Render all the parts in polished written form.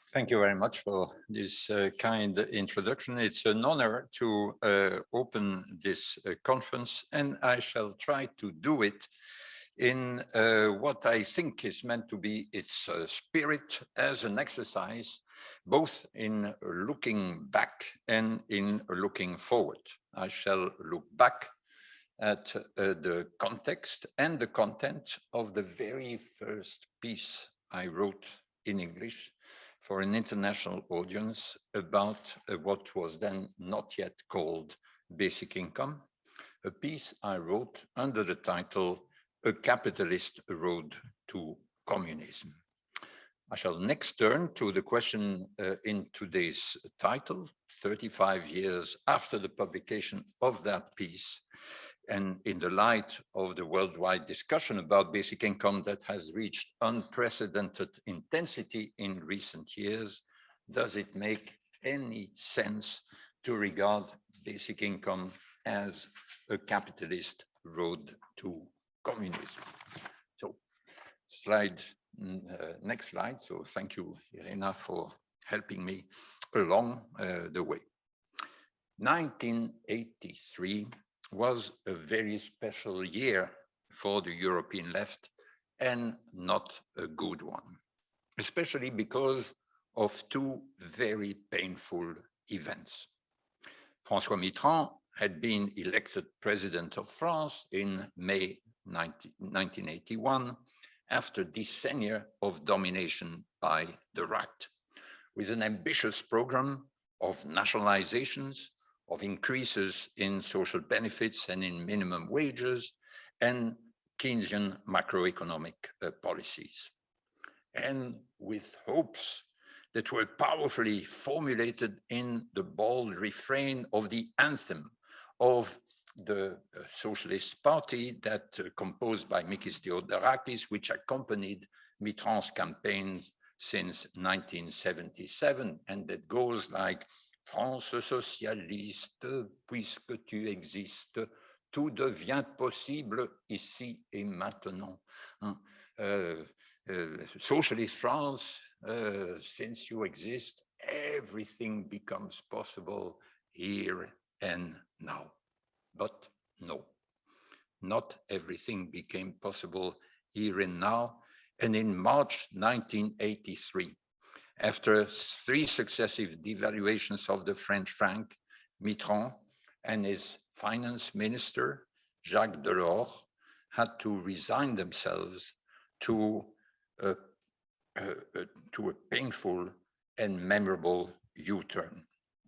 Thank you very much for this kind introduction. It's an honor to open this conference, and I shall try to do it in what I think is meant to be its spirit as an exercise, both in looking back and in looking forward. I shall look back at the context and the content of the very first piece I wrote in English for an international audience about what was then not yet called basic income, a piece I wrote under the title, A Capitalist Road to Communism. I shall next turn to the question in today's title, 35 years after the publication of that piece, and in the light of the worldwide discussion about basic income that has reached unprecedented intensity in recent years, does it make any sense to regard basic income as a capitalist road to communism? So, next slide. So thank you, Irena, for helping me along the way. 1983 was a very special year for the European left, and not a good one, especially because of two very painful events. François Mitterrand had been elected president of France in May 1981 after decennia of domination by the right, with an ambitious program of nationalizations, of increases in social benefits and in minimum wages, and Keynesian macroeconomic policies. And with hopes that were powerfully formulated in the bold refrain of the anthem of the Socialist Party that composed by Mikis Theodorakis, which accompanied Mitterrand's campaigns since 1977, and that goes like, France socialiste, puisque tu existes, tout devient possible ici et maintenant. Socialist France, since you exist, everything becomes possible here and now. But no, not everything became possible here and now. And in March 1983, after 3 successive devaluations of the French franc, Mitterrand and his finance minister, Jacques Delors, had to resign themselves to a painful and memorable U-turn.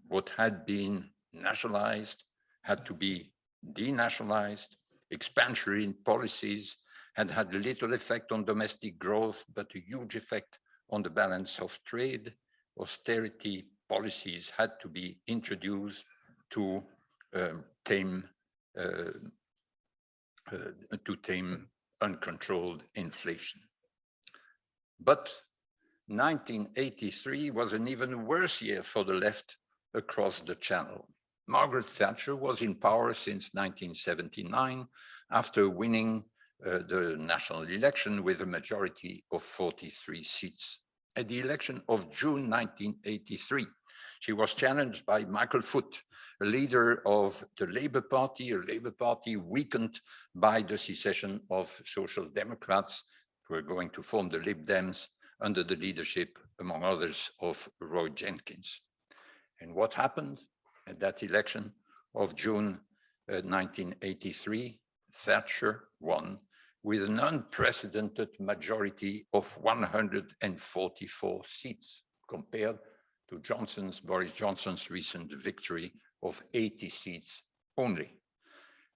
What had been nationalized had to be denationalized. Expansionary policies had had little effect on domestic growth, but a huge effect on the balance of trade. Austerity policies had to be introduced to tame uncontrolled inflation. But 1983 was an even worse year for the left across the channel. Margaret Thatcher was in power since 1979 after winning the national election with a majority of 43 seats. At the election of June 1983, she was challenged by Michael Foot, a leader of the Labour Party, a Labour Party weakened by the secession of Social Democrats who were going to form the Lib Dems under the leadership, among others, of Roy Jenkins. And what happened at that election of June 1983? Thatcher won with an unprecedented majority of 144 seats, compared to Boris Johnson's recent victory of 80 seats only.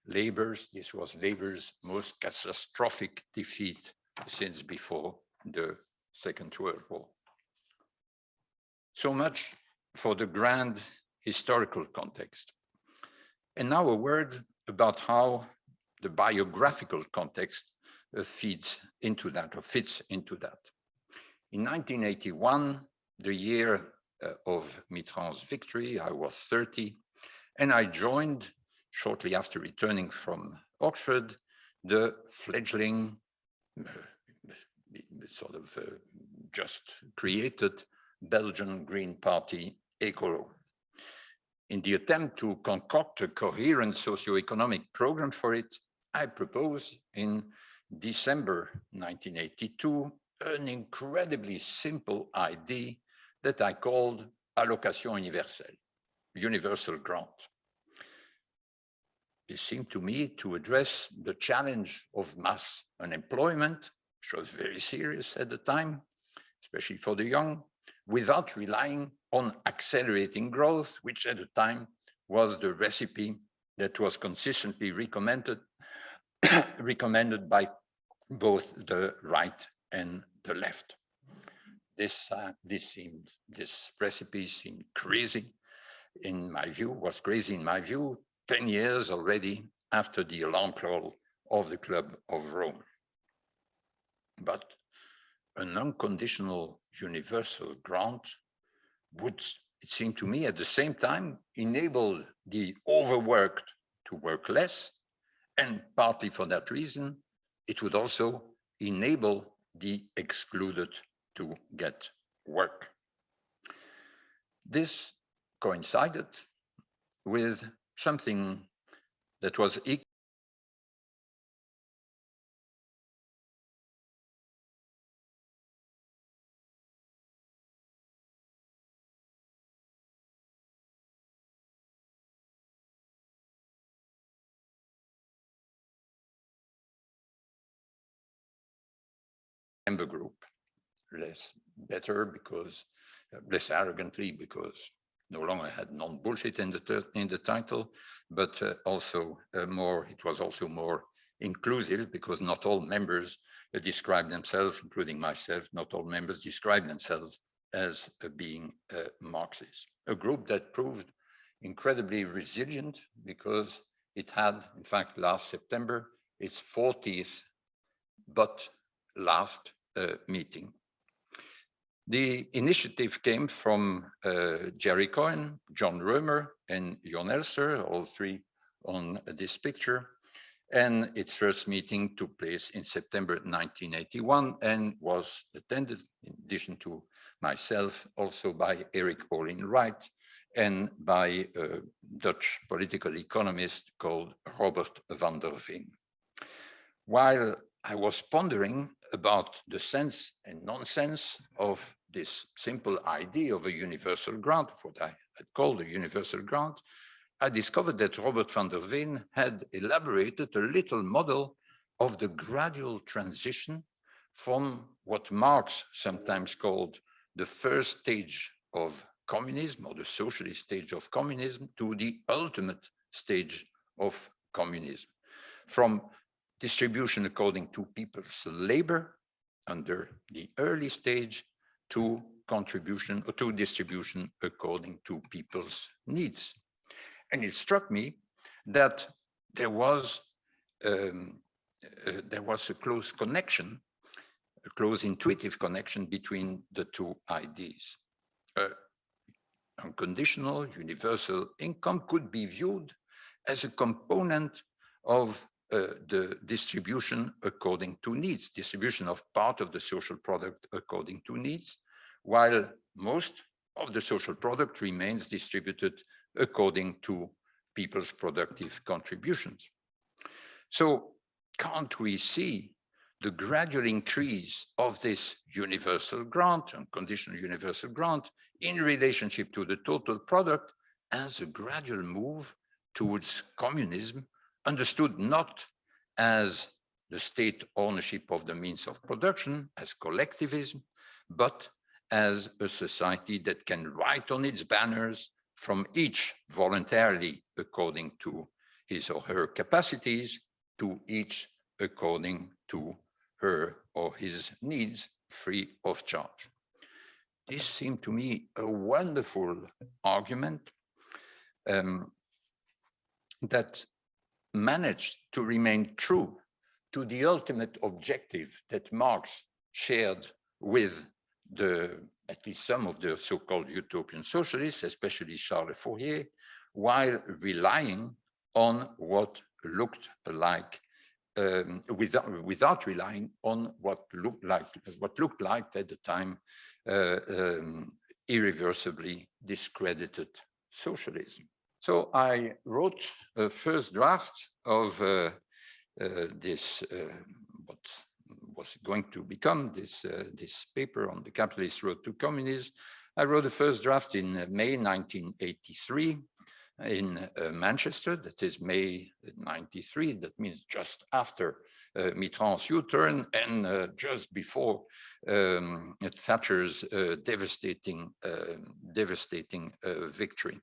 This was Labour's most catastrophic defeat since before the Second World War. So much for the grand historical context. And now a word about how the biographical context feeds into that, or fits into that. In 1981, the year of Mitterrand's victory, I was 30, and I joined, shortly after returning from Oxford, the fledgling just created Belgian Green Party Ecolo. In the attempt to concoct a coherent socio-economic program for it, I proposed in December 1982 an incredibly simple idea that I called allocation universelle, universal grant. It seemed to me to address the challenge of mass unemployment, which was very serious at the time, especially for the young, without relying on accelerating growth, which at the time was the recipe that was consistently recommended by both the right and the left. This recipe seemed crazy in my view, was crazy in my view, 10 years already after the alarm call of the Club of Rome. But an unconditional universal grant would, it seemed to me, at the same time, enable the overworked to work less, and partly for that reason, it would also enable the excluded to get work. This coincided with something that was member group, better because less arrogantly, because no longer had non-bullshit in the title, but also it was also more inclusive, because not all members describe themselves, including myself, not all members describe themselves as being Marxist. A group that proved incredibly resilient because it had, in fact, last September, its 40th but last meeting. The initiative came from Jerry Cohen, John Roemer, and Jon Elster, all three on this picture. And its first meeting took place in September 1981 and was attended, in addition to myself, also by Erik Olin Wright and by a Dutch political economist called Robert van der Veen. While I was pondering about the sense and nonsense of this simple idea of a universal grant, what I had called a universal grant, I discovered that Robert van der Veen had elaborated a little model of the gradual transition from what Marx sometimes called the first stage of communism, or the socialist stage of communism, to the ultimate stage of communism. From distribution according to people's labor under the early stage to contribution or to distribution according to people's needs. And it struck me that there was a close connection, a close intuitive connection between the two ideas. Unconditional universal income could be viewed as a component of the distribution according to needs, distribution of part of the social product according to needs, while most of the social product remains distributed according to people's productive contributions. So can't we see the gradual increase of this universal grant, unconditional universal grant, in relationship to the total product as a gradual move towards communism, understood not as the state ownership of the means of production, as collectivism, but as a society that can write on its banners, from each voluntarily according to his or her capacities, to each according to her or his needs, free of charge. This seemed to me a wonderful argument that managed to remain true to the ultimate objective that Marx shared with at least some of the so-called utopian socialists, especially Charles Fourier, while relying on what looked like without relying on what looked like at the time irreversibly discredited socialism. So I wrote a first draft of this, what was going to become this paper on the capitalist road to communism. I wrote the first draft in May 1983 in Manchester. That is May 93. That means just after Mitterrand's U-turn and just before Thatcher's devastating victory.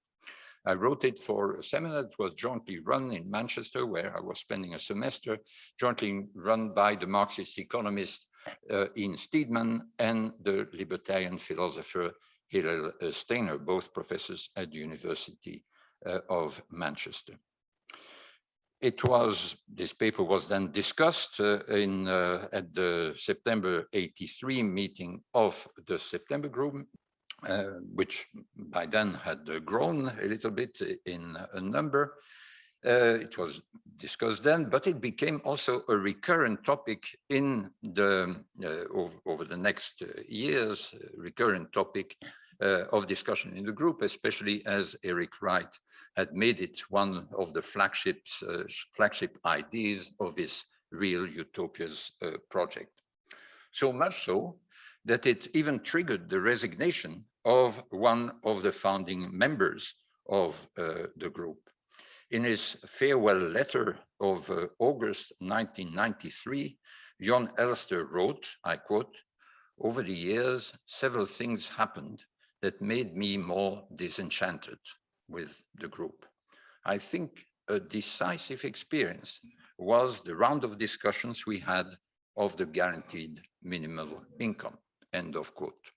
I wrote it for a seminar that was jointly run in Manchester, where I was spending a semester, jointly run by the Marxist economist Ian Steedman and the libertarian philosopher Hillel Steiner, both professors at the University of Manchester. This paper was then discussed at the September 83 meeting of the September Group, which by then had grown a little bit in a number. It was discussed then, but it became also a recurrent topic in the over the next years, recurrent topic of discussion in the group, especially as Eric Wright had made it one of the flagship ideas of his Real Utopias project. So much so that it even triggered the resignation of one of the founding members of the group. In his farewell letter of August 1993, John Elster wrote, I quote, "Over the years, several things happened that made me more disenchanted with the group. I think a decisive experience was the round of discussions we had of the guaranteed minimal income," end of quote.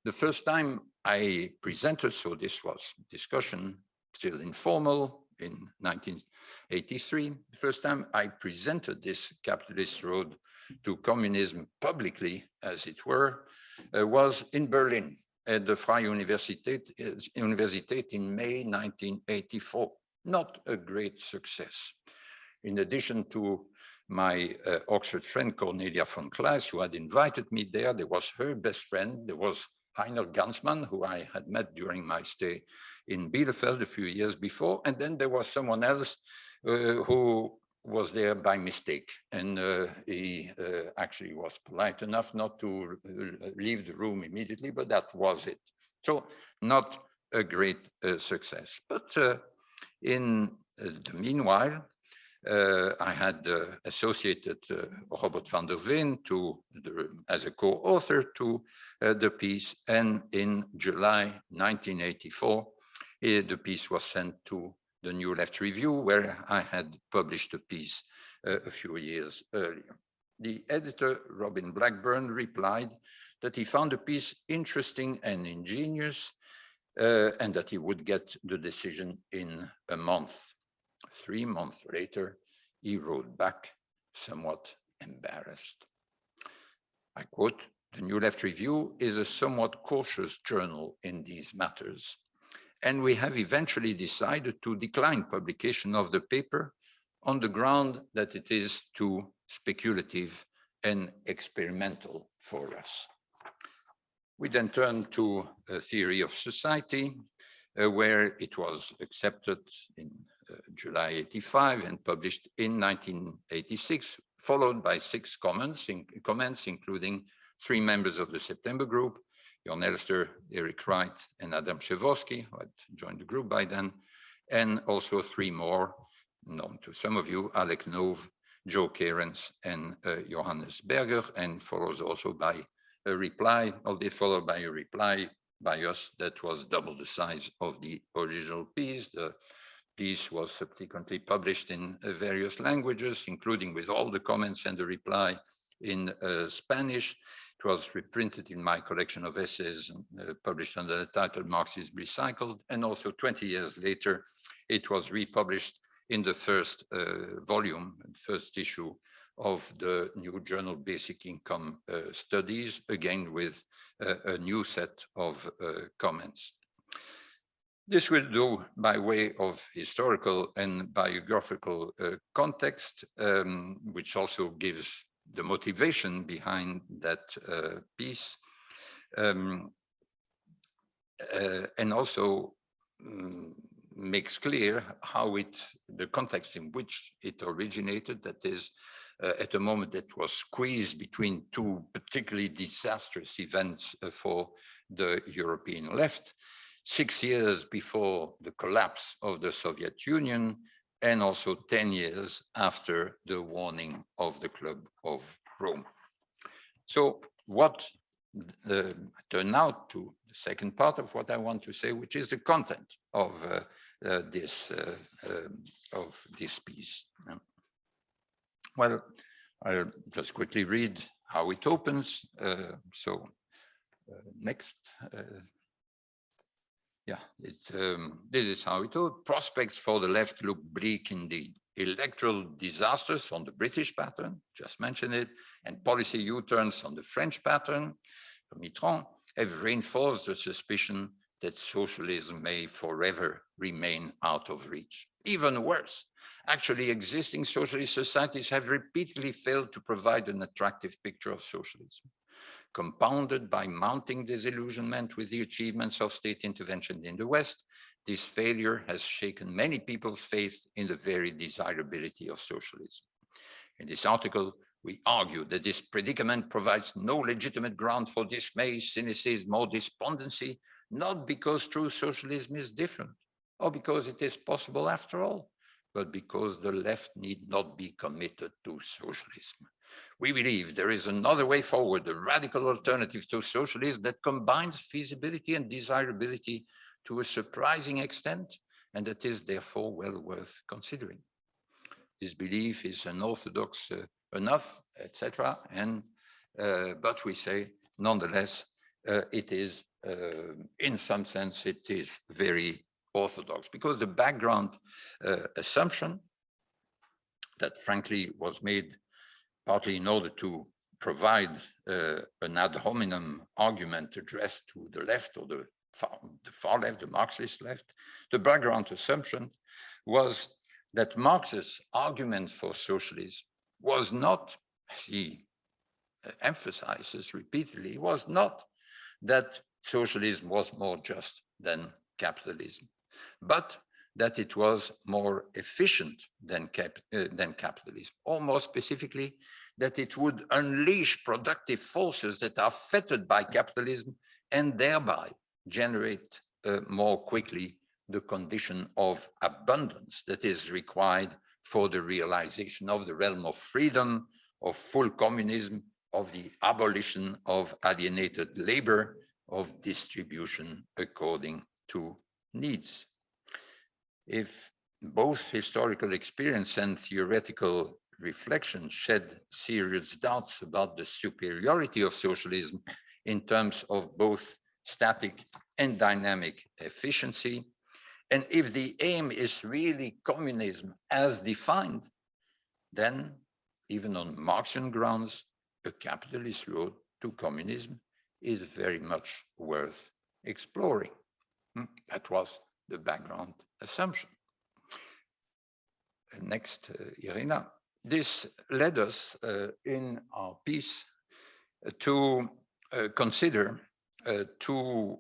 The first time I presented, so this was discussion, still informal, in 1983, the first time I presented this capitalist road to communism publicly, as it were, was in Berlin at the Freie Universität in May 1984. Not a great success. In addition to my Oxford friend Cornelia von Kleist, who had invited me there was her best friend. There was Heiner Gansmann, who I had met during my stay in Bielefeld a few years before. And then there was someone else who was there by mistake. And he actually was polite enough not to leave the room immediately, but that was it. So not a great success. But in the meanwhile, I had associated Robert van der Veen as a co-author to the piece, and in July 1984, the piece was sent to the New Left Review, where I had published a piece a few years earlier. The editor, Robin Blackburn, replied that he found the piece interesting and ingenious, and that he would get the decision in a month. 3 months later, he wrote back, somewhat embarrassed. I quote, "The New Left Review is a somewhat cautious journal in these matters, and we have eventually decided to decline publication of the paper on the ground that it is too speculative and experimental for us." We then turn to a theory of society, where it was accepted in July 85 and published in 1986, followed by 6 comments, including 3 members of the September Group, Jon Elster, Eric Wright, and Adam Przewozki, who had joined the group by then, and also 3 more, known to some of you, Alec Nove, Joe Kerens, and Johannes Berger, and follows also by a reply, albeit followed by a reply by us that was double the size of the original piece. The piece was subsequently published in various languages, including with all the comments and the reply in Spanish. It was reprinted in my collection of essays, published under the title Marxism Recycled, and also 20 years later, it was republished in the first volume, first issue of the new journal Basic Income Studies, again with a new set of comments. This will do by way of historical and biographical context, which also gives the motivation behind that piece, and also makes clear how the context in which it originated, that is, at a moment that was squeezed between two particularly disastrous events for the European left, 6 years before the collapse of the Soviet Union, and also 10 years after the warning of the Club of Rome. So what turned out to the second part of what I want to say, which is the content of this piece. Well, I'll just quickly read how it opens. Next. Yeah, this is how it opens. Prospects for the left look bleak indeed. Electoral disasters on the British pattern, just mentioned it, and policy U-turns on the French pattern, Mitterrand, have reinforced the suspicion that socialism may forever remain out of reach. Even worse, actually existing socialist societies have repeatedly failed to provide an attractive picture of socialism, compounded by mounting disillusionment with the achievements of state intervention in the West. This failure has shaken many people's faith in the very desirability of socialism. In this article, we argue that this predicament provides no legitimate ground for dismay, cynicism, or despondency, not because true socialism is different, or because it is possible after all, but because the left need not be committed to socialism. We believe there is another way forward, a radical alternative to socialism that combines feasibility and desirability to a surprising extent, and that is therefore well worth considering. This belief is unorthodox enough, etc. But we say, nonetheless, it is, in some sense, it is very orthodox, because the background assumption that frankly was made partly in order to provide an ad hominem argument addressed to the left, or the far left, the Marxist left. The background assumption was that Marx's argument for socialism was not, as he emphasizes repeatedly, was not that socialism was more just than capitalism, but that it was more efficient than capitalism, or more specifically, that it would unleash productive forces that are fettered by capitalism and thereby generate more quickly the condition of abundance that is required for the realization of the realm of freedom, of full communism, of the abolition of alienated labor, of distribution according to needs. If both historical experience and theoretical reflection shed serious doubts about the superiority of socialism in terms of both static and dynamic efficiency, and if the aim is really communism as defined, then even on Marxian grounds, a capitalist road to communism is very much worth exploring. That was the background assumption. Next, Irina. This led us in our piece to consider two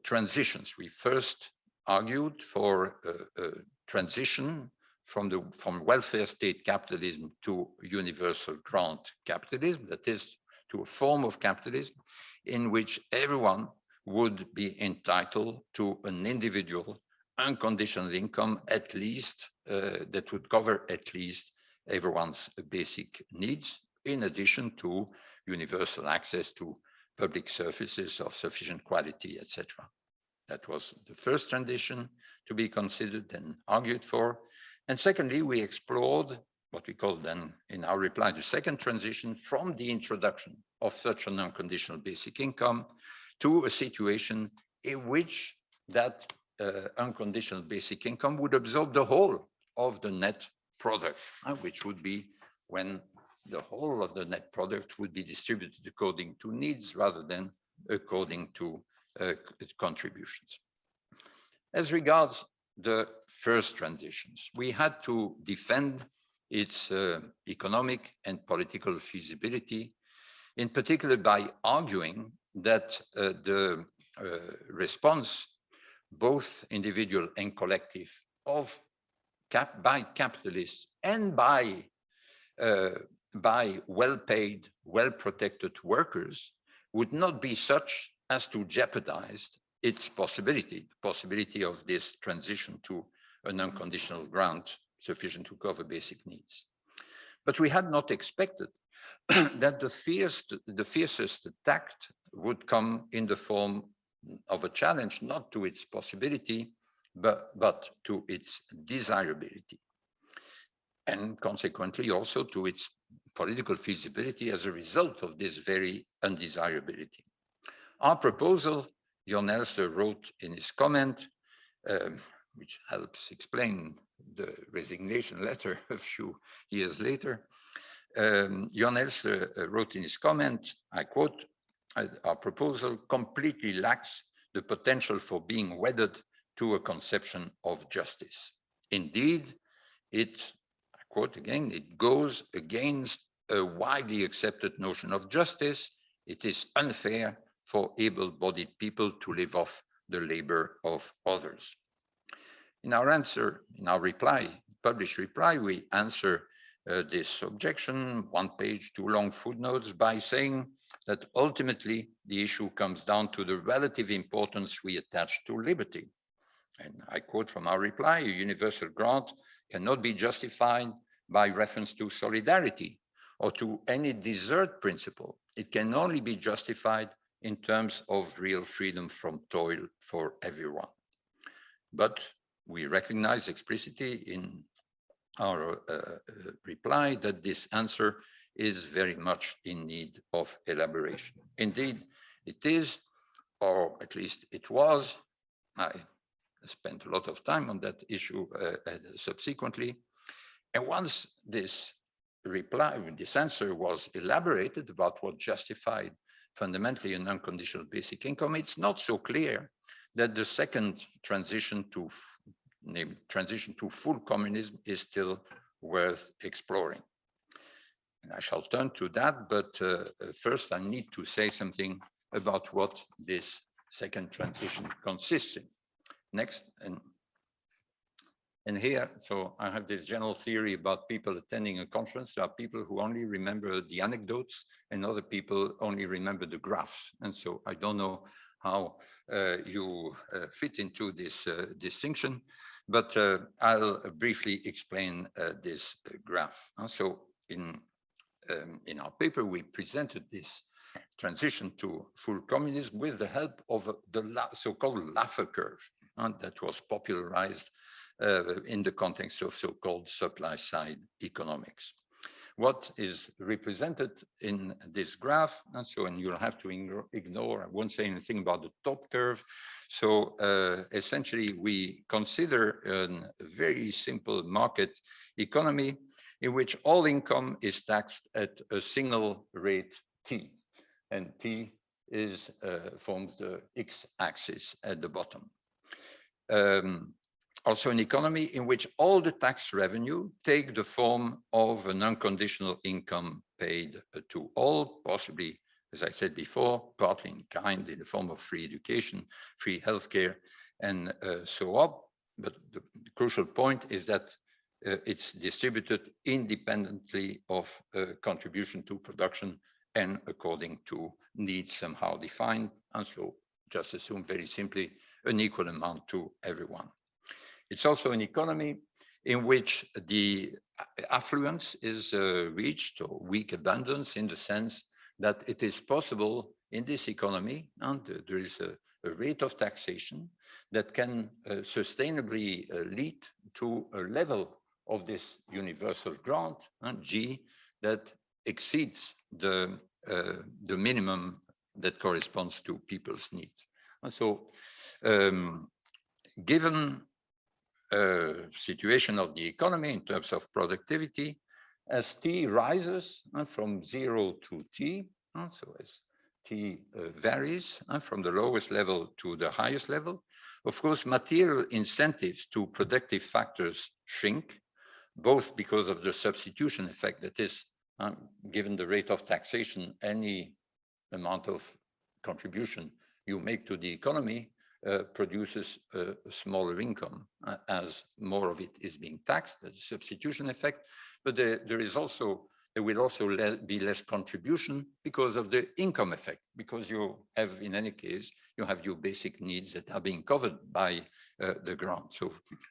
transitions. We first argued for a transition from welfare state capitalism to universal grant capitalism, that is, to a form of capitalism in which everyone would be entitled to an individual unconditional income, at least that would cover at least everyone's basic needs, in addition to universal access to public services of sufficient quality, etc. That was the first transition to be considered and argued for. And secondly, we explored what we call then, in our reply, the second transition from the introduction of such an unconditional basic income to a situation in which that unconditional basic income would absorb the whole of the net product, which would be when the whole of the net product would be distributed according to needs rather than according to contributions. As regards the first transitions, we had to defend its economic and political feasibility, in particular by arguing that the response, both individual and collective, by capitalists and by well-paid, well-protected workers would not be such as to jeopardize its possibility of this transition to an unconditional grant sufficient to cover basic needs. But we had not expected that the fiercest attack would come in the form of a challenge, not to its possibility, but to its desirability, and consequently also to its political feasibility as a result of this very undesirability. Our proposal, Jon Elster wrote in his comment, which helps explain the resignation letter a few years later. Jon Elster wrote in his comment, I quote, our proposal completely lacks the potential for being wedded to a conception of justice. Indeed, it, I quote again, it goes against a widely accepted notion of justice. It is unfair for able-bodied people to live off the labor of others. In our answer, in our reply, published reply, we answer this objection, one page, 2 long footnotes, by saying that ultimately the issue comes down to the relative importance we attach to liberty. And I quote from our reply, a universal grant cannot be justified by reference to solidarity or to any desert principle. It can only be justified in terms of real freedom from toil for everyone. But we recognize explicitly in our reply that this answer is very much in need of elaboration. Indeed, it is, or at least it was. I spent a lot of time on that issue subsequently. And once this reply, this answer was elaborated about what justified fundamentally an unconditional basic income, it's not so clear that the second transition to full communism is still worth exploring. And I shall turn to that, but first I need to say something about what this second transition consists in. Next, and here, so I have this general theory about people attending a conference. There are people who only remember the anecdotes and other people only remember the graphs. And so I don't know how you fit into this distinction, but I'll briefly explain this graph. So in our paper, we presented this transition to full communism with the help of the so-called Laffer curve that was popularized in the context of so-called supply-side economics. What is represented in this graph, and you'll have to ignore, I won't say anything about the top curve. So essentially, we consider a very simple market economy in which all income is taxed at a single rate T, and T is forms the x-axis at the bottom. Also an economy in which all the tax revenue take the form of an unconditional income paid to all, possibly, as I said before, partly in kind, in the form of free education, free healthcare, and so on. But the crucial point is that it's distributed independently of contribution to production and according to needs somehow defined. And so just assume very simply an equal amount to everyone. It's also an economy in which the affluence is reached, or weak abundance, in the sense that it is possible in this economy, and there is a rate of taxation that can sustainably lead to a level of this universal grant, G, that exceeds the minimum that corresponds to people's needs. And so given situation of the economy in terms of productivity, as T rises from 0 to T, so as T varies from the lowest level to the highest level. Of course, material incentives to productive factors shrink, both because of the substitution effect, that is, given the rate of taxation, any amount of contribution you make to the economy produces a smaller income as more of it is being taxed. That's a substitution effect. But there will also be less contribution because of the income effect, because you have, in any case, you have your basic needs that are being covered by the grant.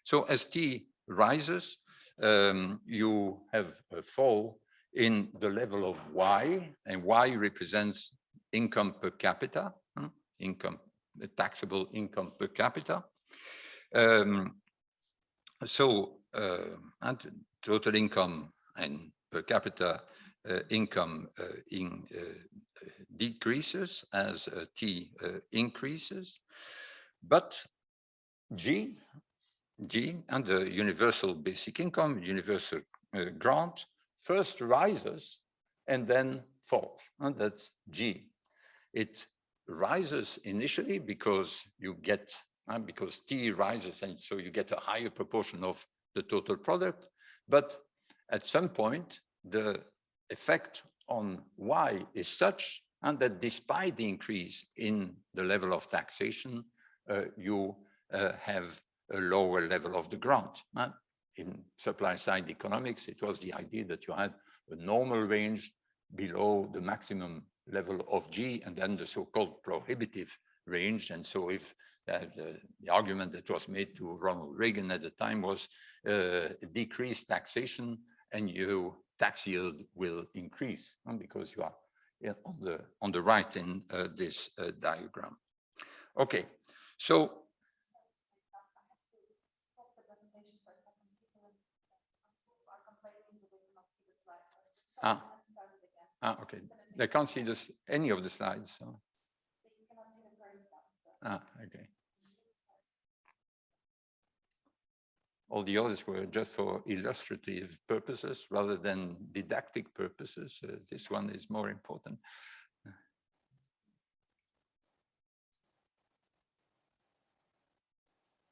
So as T rises, you have a fall in the level of Y, and Y represents income per capita, taxable income per capita. And total income and per capita income decreases as T increases, but G and the universal basic income, universal grant, first rises and then falls, and that's G. It rises initially because you get, because T rises, and so you get a higher proportion of the total product, but at some point, the effect on Y is such, and that despite the increase in the level of taxation, you have a lower level of the grant. In supply-side economics, it was the idea that you had a normal range below the maximum level of G, and then the so-called prohibitive range. And so if the argument that was made to Ronald Reagan at the time was decrease taxation and your tax yield will increase, because you are on the right in this diagram. Okay, so okay. They can't see this, any of the slides. So. You cannot see the current okay. All the others were just for illustrative purposes rather than didactic purposes. This one is more important.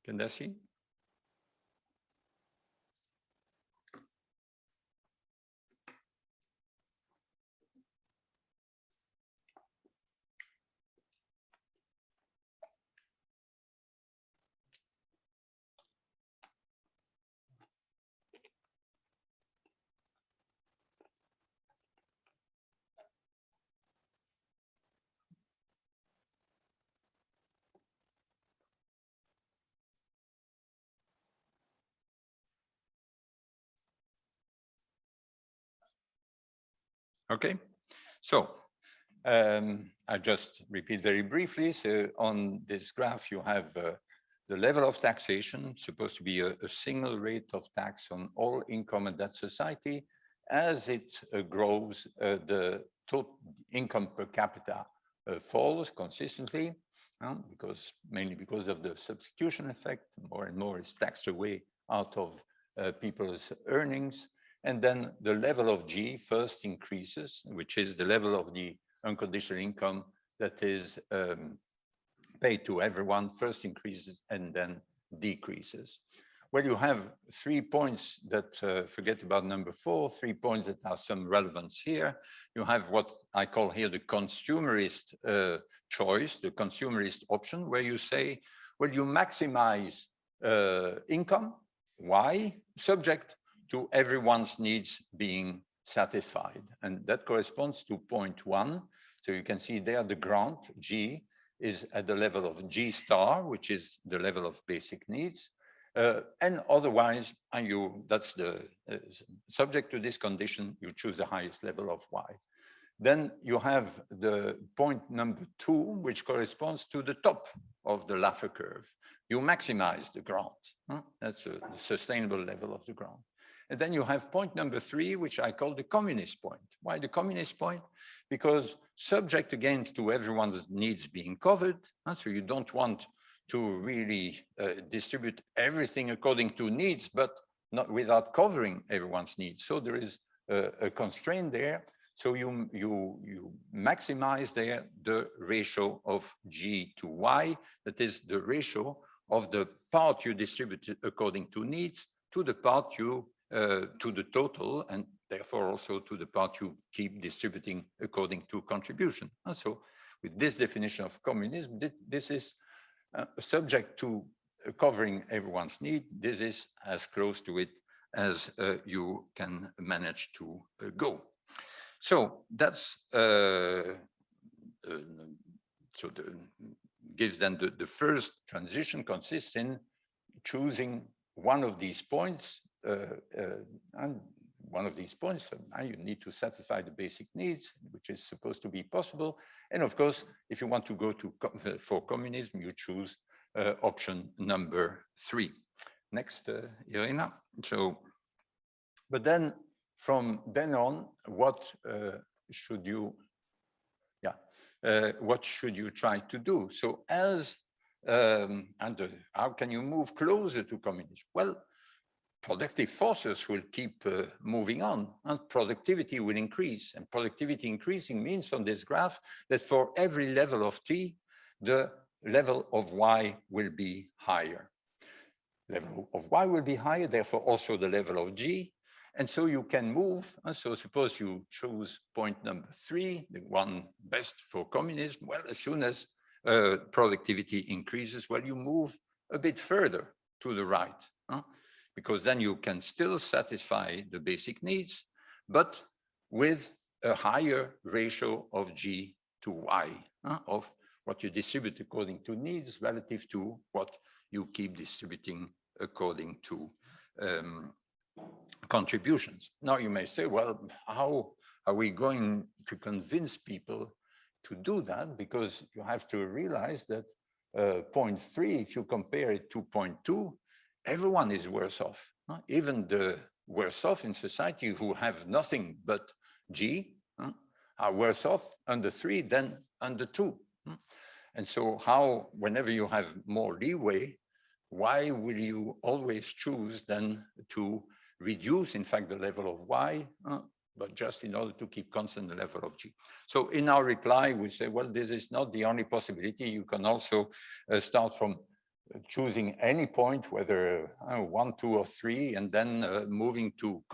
Can they see? Okay, so I just repeat very briefly. So on this graph, you have the level of taxation, supposed to be a single rate of tax on all income in that society. As it grows, the total income per capita falls consistently, mainly because of the substitution effect. More and more is taxed away out of people's earnings. And then the level of G first increases, which is the level of the unconditional income that is paid to everyone, first increases and then decreases. Well, you have 3 points that, forget about number 4, 3 points that have some relevance here. You have what I call here the consumerist choice, the consumerist option, where you say, well, you maximize income, Y, subject to everyone's needs being satisfied. And that corresponds to point 1. So you can see there the grant, G, is at the level of G star, which is the level of basic needs. And otherwise, that's the subject to this condition, you choose the highest level of Y. Then you have the point number 2, which corresponds to the top of the Laffer curve. You maximize the grant. That's a sustainable level of the grant. And then you have point number 3, which I call the communist point. Why the communist point? Because subject again to everyone's needs being covered, so you don't want to really distribute everything according to needs, but not without covering everyone's needs. So there is a constraint there. So you maximize there the ratio of G to Y, that is the ratio of the part you distribute according to needs to the part you, to the total, and therefore also to the part you keep distributing according to contribution. And so with this definition of communism, this is subject to covering everyone's need. This is as close to it as you can manage to go. So that's gives then the first transition consists in choosing one of these points, and one of these points, you need to satisfy the basic needs, which is supposed to be possible. And of course, if you want to go to for communism, you choose option number 3. Next, Irina. So, but then from then on, what should you try to do? So as how can you move closer to communism? Well, productive forces will keep moving on, and productivity will increase. And productivity increasing means on this graph that for every level of T, the level of Y will be higher. Level of Y will be higher, therefore also the level of G. And so you can move. And so suppose you choose point number 3, the one best for communism. Well, as soon as productivity increases, well, you move a bit further to the right, because then you can still satisfy the basic needs, but with a higher ratio of G to Y, of what you distribute according to needs relative to what you keep distributing according to contributions. Now you may say, well, how are we going to convince people to do that? Because you have to realize that point 3, if you compare it to point 2, everyone is worse off. Even the worse off in society who have nothing but G are worse off under 3 than under 2. And so how, whenever you have more leeway, why will you always choose then to reduce, in fact, the level of Y, but just in order to keep constant the level of G? So in our reply, we say, well, this is not the only possibility. You can also start from choosing any point, whether 1, 2, or 3, and then moving to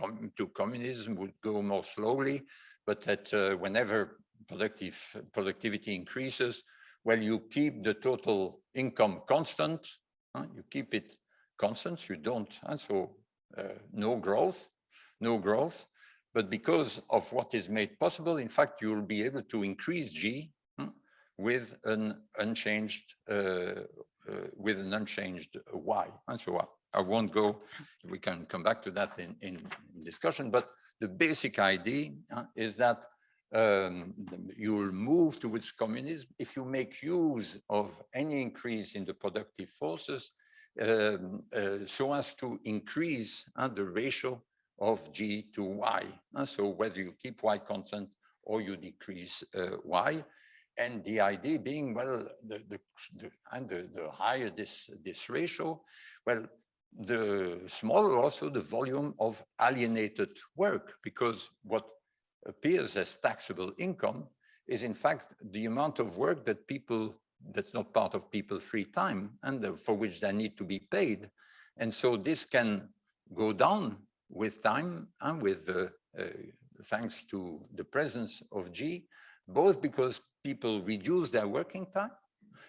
communism would go more slowly, but that whenever productivity increases, well, you keep the total income constant, you keep it constant, you don't, and so no growth, but because of what is made possible, in fact, you'll be able to increase G with an unchanged Y, and so on. I won't go, we can come back to that in discussion, but the basic idea is that you'll move towards communism if you make use of any increase in the productive forces so as to increase the ratio of G to Y. So whether you keep Y constant or you decrease Y. And the idea being, well, the higher this ratio, well, the smaller also the volume of alienated work, because what appears as taxable income is in fact the amount of work that people, that's not part of people's free time and for which they need to be paid. And so this can go down with time and with thanks to the presence of G, both because people reduce their working time,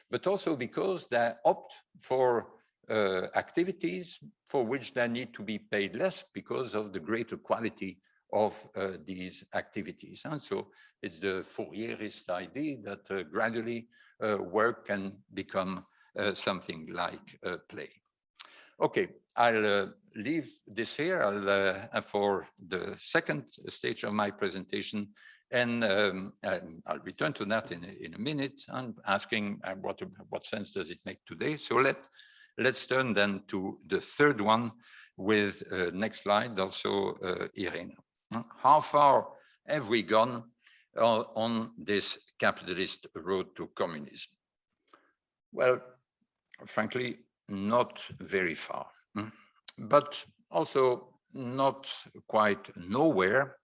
but also because they opt for activities for which they need to be paid less because of the greater quality of these activities. And so it's the Fourierist idea that gradually work can become something like play. Okay, I'll leave this here for the second stage of my presentation, and I'll return to that in a minute and asking what sense does it make today. So let's turn then to the third one with next slide, also Irene. How far have we gone on this capitalist road to communism? Well, frankly, not very far, but also not quite nowhere,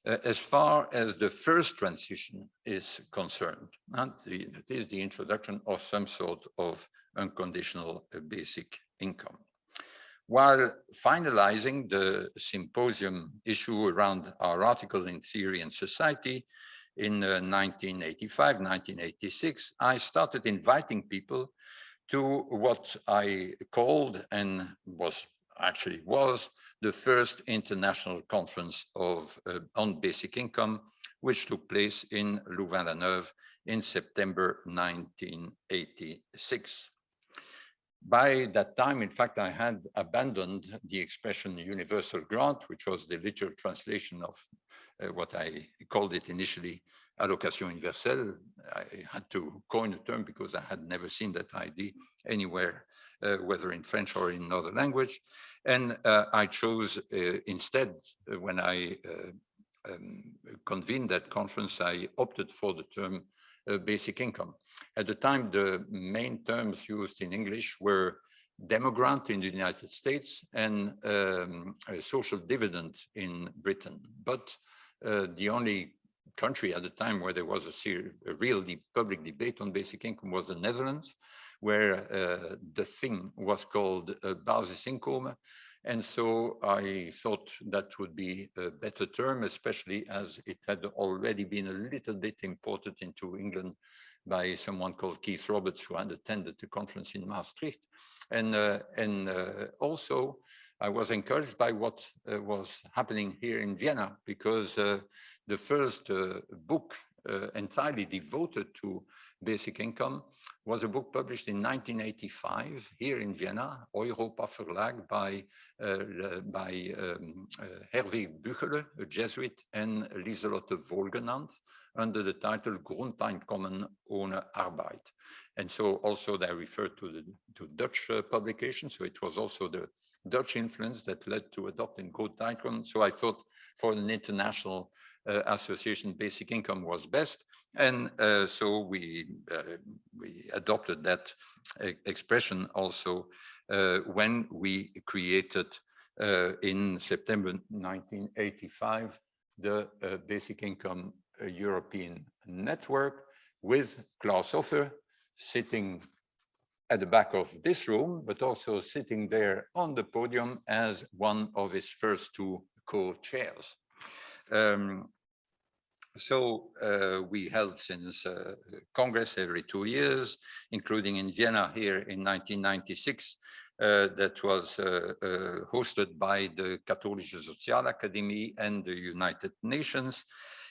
as far as the first transition is concerned, and it is the introduction of some sort of unconditional basic income. While finalizing the symposium issue around our article in Theory and Society in 1985, 1986, I started inviting people to what I called and was the first international conference on basic income, which took place in Louvain-la-Neuve in September 1986. By that time, in fact, I had abandoned the expression universal grant, which was the literal translation of what I called it initially, allocation universelle. I had to coin a term because I had never seen that idea anywhere, whether in French or in another language. And I chose instead, when I convened that conference, I opted for the term basic income. At the time, the main terms used in English were demogrant in the United States and social dividend in Britain. But the only country at the time where there was a real public debate on basic income was the Netherlands, where the thing was called basisinkomen. And so I thought that would be a better term, especially as it had already been a little bit imported into England by someone called Keith Roberts, who had attended the conference in Maastricht. And also, I was encouraged by what was happening here in Vienna, because the first book entirely devoted to basic income was a book published in 1985 here in Vienna, Europa Verlag, by Herweg Büchele, a Jesuit, and Lieselotte Wohlgenannt, under the title Grundeinkommen ohne Arbeit. And so also they referred to Dutch publication. So it was also the Dutch influence that led to adopting Grundeinkommen. So I thought for an international association, basic income was best. And so we adopted that expression also when we created in September 1985, the Basic Income European Network, with Klaus Hoover sitting at the back of this room, but also sitting there on the podium as one of his first two co-chairs. So we held since Congress every 2 years, including in Vienna here in 1996, that was hosted by the Katholische Sozialakademie and the United Nations.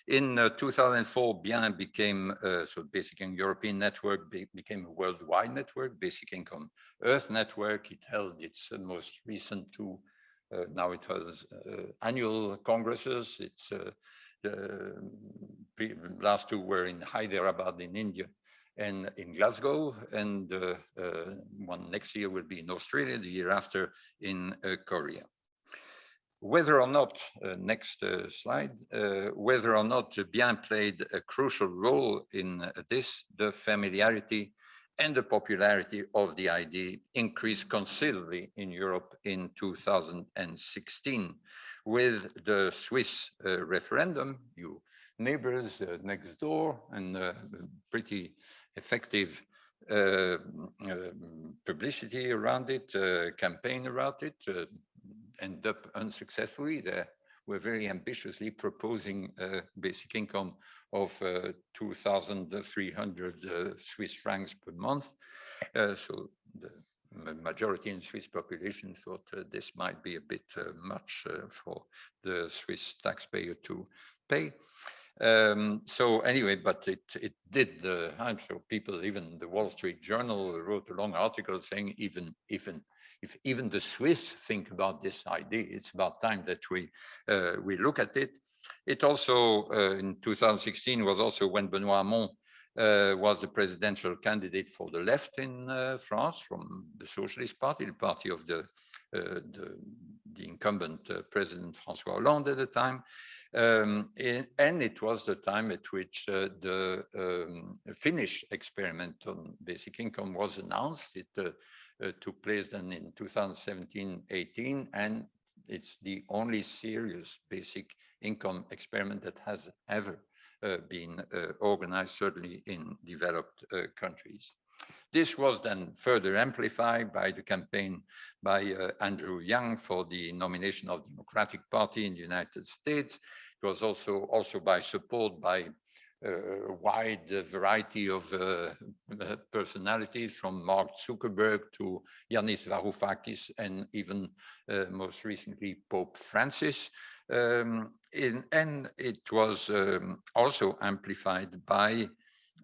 In 2004, BIEN became, so Basic Income European Network became a worldwide network, Basic Income Earth Network. It held its most recent two, now it has annual congresses. The last two were in Hyderabad in India and in Glasgow, and one next year will be in Australia, the year after in Korea. Whether or not, next slide, whether or not BIEN played a crucial role in this, the familiarity and the popularity of the idea increased considerably in Europe in 2016 with the Swiss referendum, you neighbors next door, and pretty effective publicity around it, campaign around it, ended up unsuccessfully. They were very ambitiously proposing a basic income of 2,300 Swiss francs per month. So the majority in the Swiss population thought this might be a bit much for the Swiss taxpayer to pay. So anyway, but it did the harm. So people, even the Wall Street Journal wrote a long article saying if even the Swiss think about this idea, it's about time that we look at it. It also in 2016 was also when Benoît Hamon was the presidential candidate for the left in France from the Socialist Party, the party of the incumbent President François Hollande at the time. And it was the time at which the Finnish experiment on basic income was announced. It took place then in 2017-18, and it's the only serious basic income experiment that has ever been organized, certainly in developed countries. This was then further amplified by the campaign by Andrew Yang for the nomination of the Democratic Party in the United States. It was also by support by a wide variety of personalities, from Mark Zuckerberg to Yanis Varoufakis, and even most recently Pope Francis. And it was also amplified by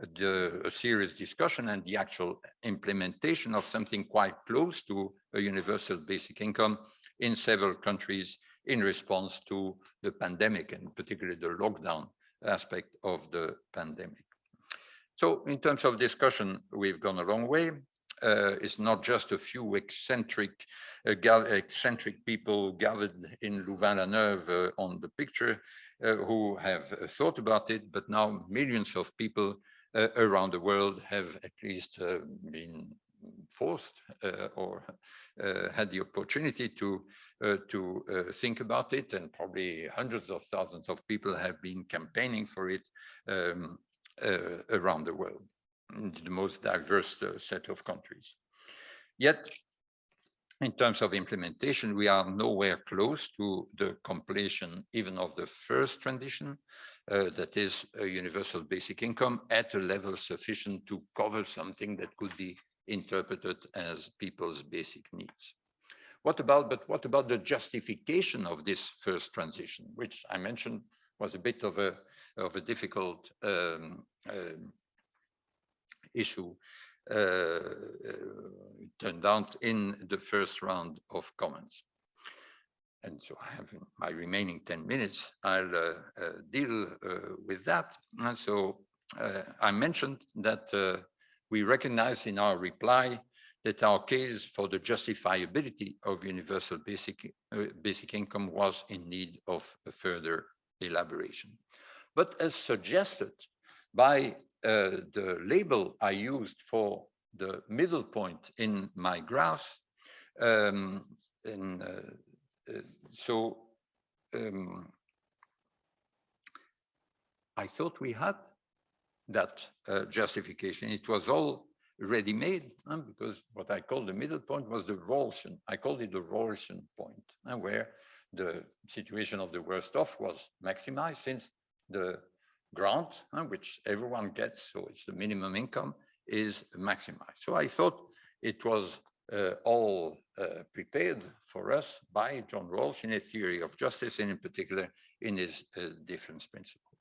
a serious discussion and the actual implementation of something quite close to a universal basic income in several countries in response to the pandemic, and particularly the lockdown aspect of the pandemic. So in terms of discussion, we've gone a long way. It's not just a few eccentric people gathered in Louvain-la-Neuve on the picture who have thought about it, but now millions of people around the world have at least been forced or had the opportunity to think about it, and probably hundreds of thousands of people have been campaigning for it around the world, in the most diverse set of countries. Yet, in terms of implementation, we are nowhere close to the completion even of the first transition, that is a universal basic income at a level sufficient to cover something that could be interpreted as people's basic needs. What about the justification of this first transition, which I mentioned was a bit of a difficult issue, turned out in the first round of comments. And so I have in my remaining 10 minutes, I'll deal with that. And so I mentioned that we recognize in our reply that our case for the justifiability of universal basic income was in need of a further elaboration. But as suggested by the label I used for the middle point in my graph, I thought we had that justification. It was all ready-made, because what I called the middle point was the Rawlsian. I called it the Rawlsian point, where the situation of the worst off was maximized, since the grant, which everyone gets, so it's the minimum income, is maximized. So I thought it was all prepared for us by John Rawls in his theory of justice, and in particular in his difference principle.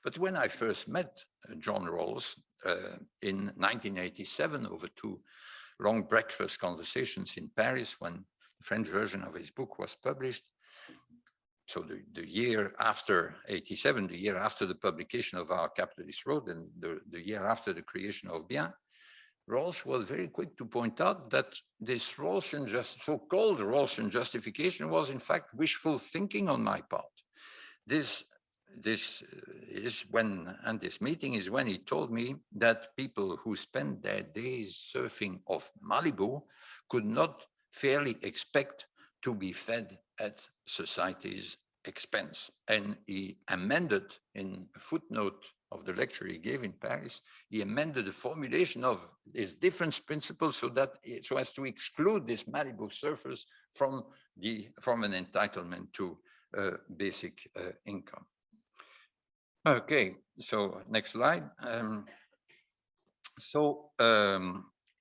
But when I first met John Rawls in 1987 over 2 long breakfast conversations in Paris, when the French version of his book was published, so the year after 87, the year after the publication of Our Capitalist Road, and the year after the creation of Bien, Rawls was very quick to point out that this Rawlsian, so-called Rawlsian justification was in fact wishful thinking on my part. This meeting is when he told me that people who spend their days surfing off Malibu could not fairly expect to be fed at society's expense. And he amended, in a footnote of the lecture he gave in Paris, he amended the formulation of his difference principle so as to exclude these Malibu surfers from an entitlement to basic income. Okay, so next slide.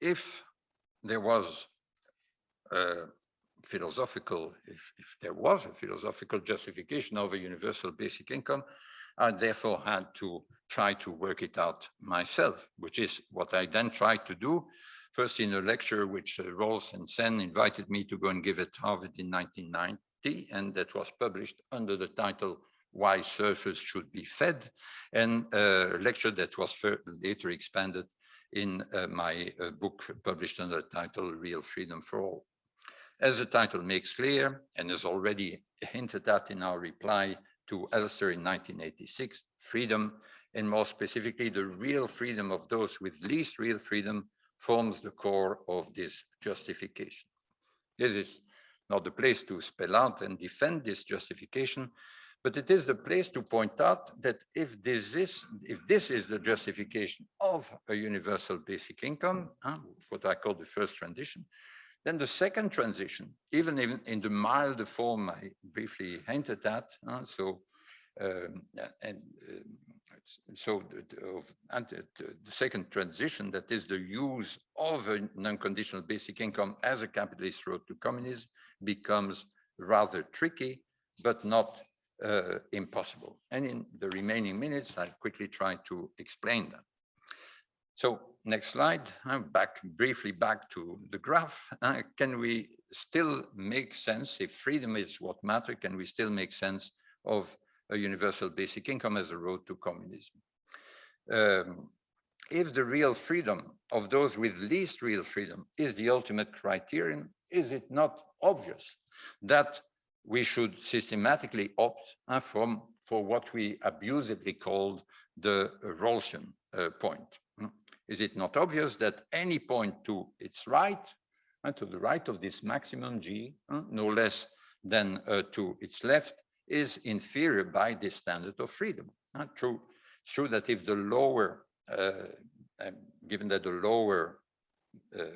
If there was if there was a philosophical justification of a universal basic income, I therefore had to try to work it out myself, which is what I then tried to do, first in a lecture which Rawls and Sen invited me to go and give at Harvard in 1990, and that was published under the title Why Surfers Should Be Fed, and a lecture that was later expanded in my book published under the title Real Freedom for All. As the title makes clear, and is already hinted at in our reply to Elster in 1986, freedom, and more specifically the real freedom of those with least real freedom, forms the core of this justification. This is not the place to spell out and defend this justification, But it is the place to point out that if this is the justification of a universal basic income, what I call the first transition, then the second transition, even in the milder form I briefly hinted at, the second transition, that is the use of an unconditional basic income as a capitalist road to communism, becomes rather tricky, but not impossible. And in the remaining minutes, I'll quickly try to explain that. So next slide, briefly back to the graph. Can we still make sense, if freedom is what matters, can we still make sense of a universal basic income as a road to communism? If the real freedom of those with least real freedom is the ultimate criterion, is it not obvious that we should systematically opt for what we abusively called the Rawlsian point? Is it not obvious that any point to its right, to the right of this maximum G, no less than to its left, is inferior by this standard of freedom? True. It's true that if the lower, given that the lower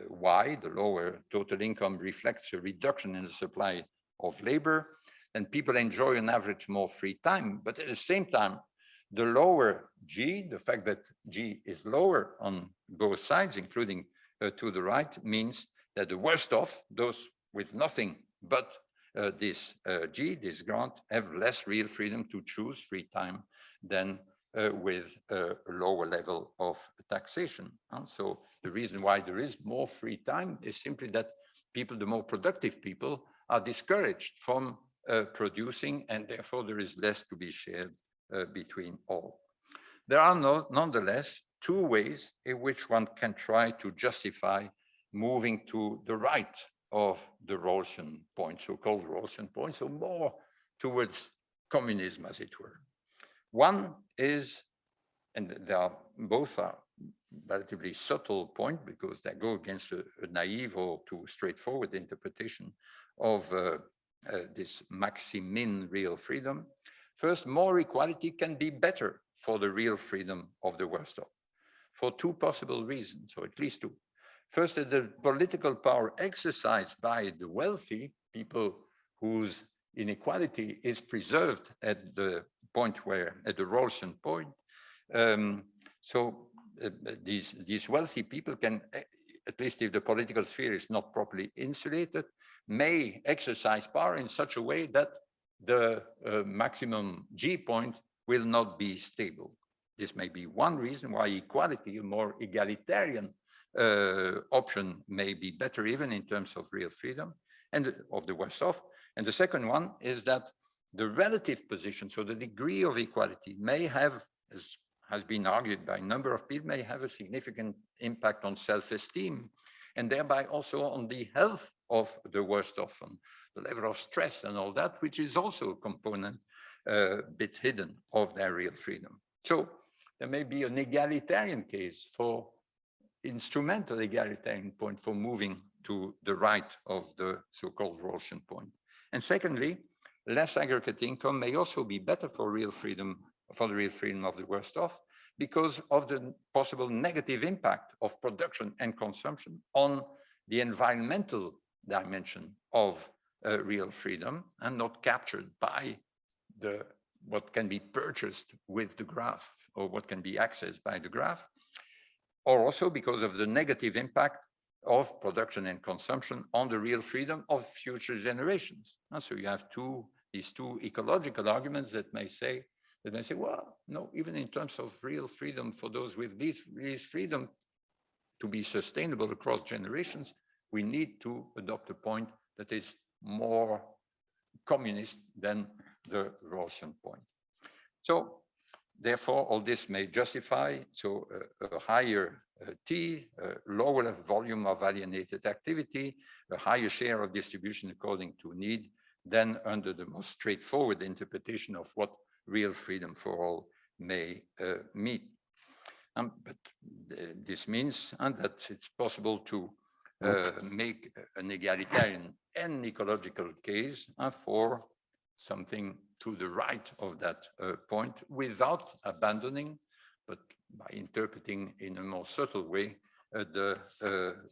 Y, the lower total income, reflects a reduction in the supply of labor, then people enjoy on average more free time. But at the same time, the lower G, the fact that G is lower on both sides, including to the right, means that the worst off, those with nothing but this G, this grant, have less real freedom to choose free time than with a lower level of taxation. And so the reason why there is more free time is simply that people, the more productive people, are discouraged from producing, and therefore there is less to be shared between all. There are nonetheless two ways in which one can try to justify moving to the right of the Rawlsian point, so-called Rawlsian point, so more towards communism, as it were. One is, and both are relatively subtle point because they go against a naive or too straightforward interpretation of this maximin real freedom. First, more equality can be better for the real freedom of the worst off, for two possible reasons, or at least two. First, that the political power exercised by the wealthy, people whose inequality is preserved at the point where, at the Rawlsian point, these wealthy people can, at least if the political sphere is not properly insulated, may exercise power in such a way that the maximum G point will not be stable. This may be one reason why equality, a more egalitarian option, may be better even in terms of real freedom and of the worst off. And the second one is that the relative position, so the degree of equality, may have, as has been argued by a number of people, may have a significant impact on self-esteem and thereby also on the health of the worst off, on the level of stress and all that, which is also a component bit hidden of their real freedom. So there may be an egalitarian case for instrumental egalitarian point for moving to the right of the so-called Rawlsian point. And secondly, less aggregate income may also be better for real freedom, for the real freedom of the worst off, because of the possible negative impact of production and consumption on the environmental dimension of real freedom, and not captured by what can be purchased with the graph or what can be accessed by the graph, or also because of the negative impact of production and consumption on the real freedom of future generations. And so you have these two ecological arguments that may say, well, no, even in terms of real freedom for those with least freedom to be sustainable across generations, we need to adopt a point that is more communist than the Rawlsian point. So therefore, all this may justify a higher T, a lower volume of alienated activity, a higher share of distribution according to need than under the most straightforward interpretation of what real freedom for all may mean. But this means that it's possible to make an egalitarian and ecological case for something to the right of that point without abandoning, but by interpreting in a more subtle way, the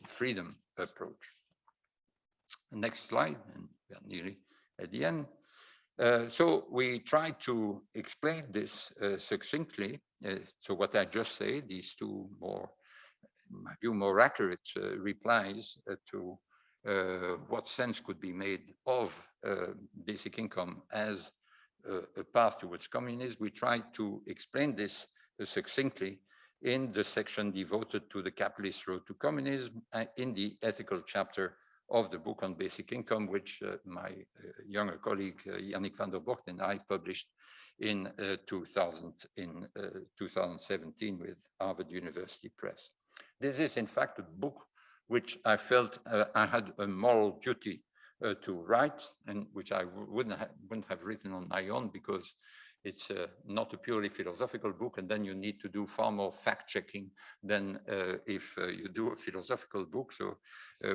freedom approach. Next slide, and we are nearly at the end. So we try to explain this succinctly. So what I just said, these two more, in my view, more accurate replies to what sense could be made of basic income as a path towards communism. We try to explain this succinctly in the section devoted to the capitalist road to communism in the ethical chapter of the book on basic income, which my younger colleague Yannick Vanderborght and I published in 2017 with Harvard University Press. This is, in fact, a book which I felt I had a moral duty to write, and which I wouldn't have written on my own, because it's not a purely philosophical book, and then you need to do far more fact-checking than if you do a philosophical book. So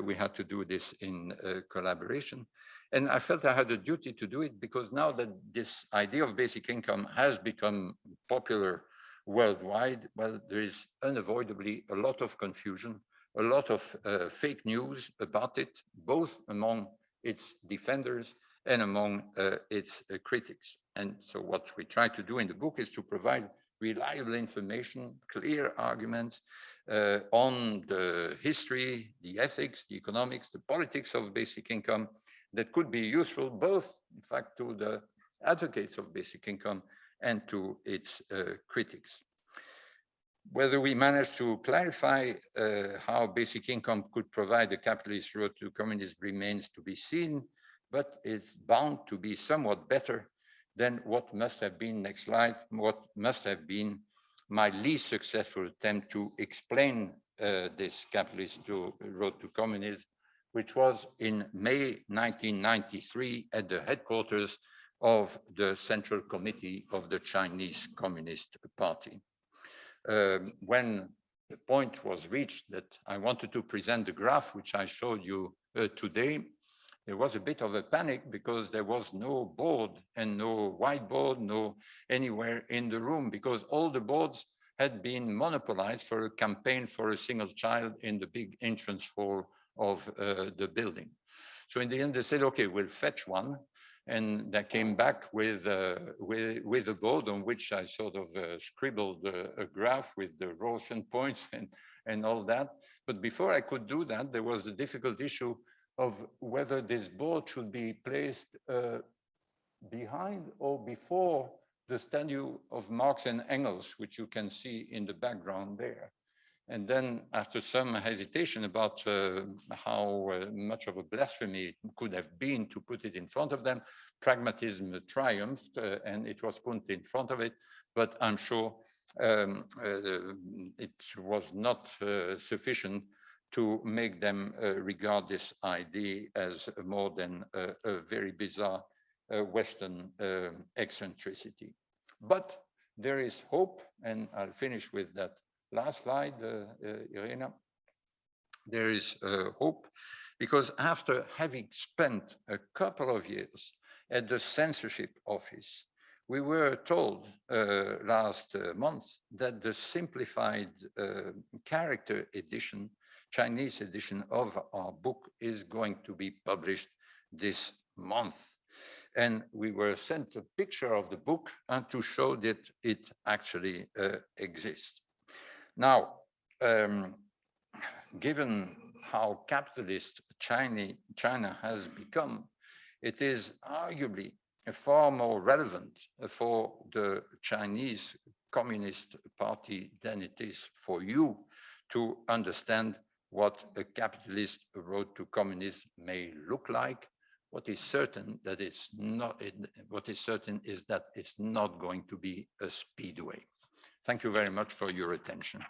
we had to do this in collaboration. And I felt I had a duty to do it because now that this idea of basic income has become popular worldwide, well, there is unavoidably a lot of confusion, a lot of fake news about it, both among its defenders and among its critics. And so what we try to do in the book is to provide reliable information, clear arguments on the history, the ethics, the economics, the politics of basic income that could be useful both, in fact, to the advocates of basic income and to its critics. Whether we manage to clarify how basic income could provide a capitalist road to communism remains to be seen, but it's bound to be somewhat better than what must have been, next slide, what must have been my least successful attempt to explain this capitalist road to communism, which was in May 1993 at the headquarters of the Central Committee of the Chinese Communist Party. When the point was reached that I wanted to present the graph which I showed you today, there was a bit of a panic because there was no board and no whiteboard, no anywhere in the room, because all the boards had been monopolized for a campaign for a single child in the big entrance hall of the building. So in the end, they said, okay, we'll fetch one. And they came back with a board on which I sort of scribbled a graph with the rows and points and all that. But before I could do that, there was the difficult issue of whether this board should be placed behind or before the statue of Marx and Engels, which you can see in the background there. And then after some hesitation about how much of a blasphemy it could have been to put it in front of them, pragmatism triumphed and it was put in front of it. But I'm sure it was not sufficient to make them regard this idea as more than a very bizarre Western eccentricity. But there is hope, and I'll finish with that last slide, Irena. There is hope, because after having spent a couple of years at the censorship office, we were told last month that the simplified character edition, Chinese edition of our book is going to be published this month. And we were sent a picture of the book to show that it actually exists. Now, given how capitalist China has become, it is arguably far more relevant for the Chinese Communist Party than it is for you to understand what a capitalist road to communism may look like. What is certain that it's not. What is certain is that it's not going to be a speedway. Thank you very much for your attention.